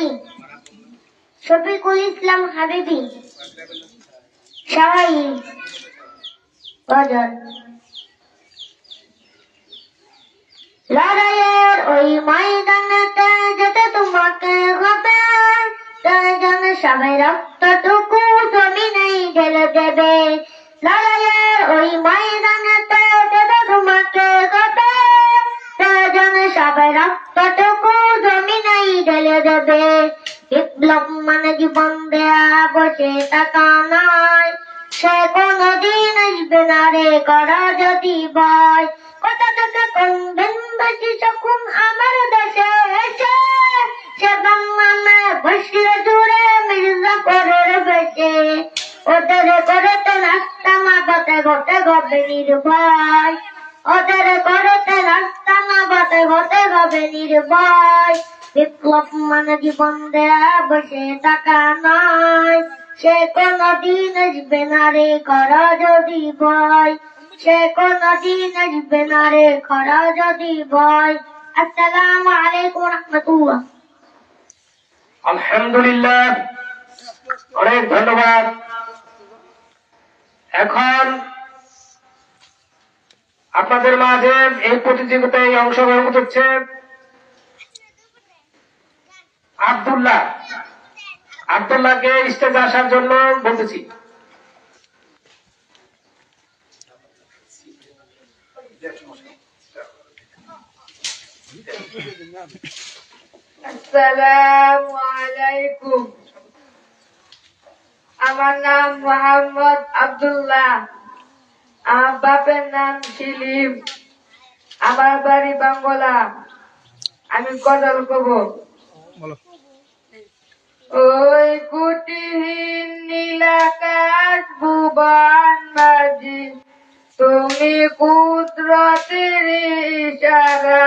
আলী, শফিকুল ইসলাম হাবিবি, শাহী গজল। লড়াইয়ের ওই ময়দানেতে যেতে তোমাকে হবে, প্রয়োজন সবাই রক্তটুকু জমিনেই ঢেলে দেবে। লড়াইয়ের ওই ময়দানেতে যেতে তোমাকে হবে, প্রয়োজন সবাই রক্তটুকু জমিনেই ঢেলে দেবে। বিপ্লব মানে জীবন দেয়া, বসে থাকা নয়, সে কোনদিন আসবে না রে করা যদি ভয়। কোথা থেকে কোনদিন বেশি যখন আমার দেশে এসে, সে বাংলামে বসলে জুড়ে মির্জা করে বেশে। ওদের করতে রাস্তা না বাতে ঘটে গবে নির্ভয়, ওদের করতে রাস্তা না বাতে ঘটে গবে নির্ভয়। বিপ্লব মানে জীবন দেয়া, বসে থাকা নয়, সে কোনদিন আসবে না রে করা যদি ভয়, সে কোনদিন আসবে না রে করা যদি ভয়। আসসালামু আলাইকুম রাহমাতুল্লাহ। আলহামদুলিল্লাহ, অনেক ধন্যবাদ। এখন আপনাদের মাঝে এই প্রতিযোগিতায় অংশগ্রহণ করছে আব্দুল্লাহকে স্টেজে আসার জন্য বলতেছি। আসসালামু আলাইকুম। আমার নাম মোহাম্মদ আব্দুল্লাহ, আমার বাপের নাম সেলিম, আমার বাড়ি বাঙ্গলা। আমি গজল কব। ওই কুটিহীন নীলাকাশ ভুবন মাঝি, তুমি কুদরতের ইশারা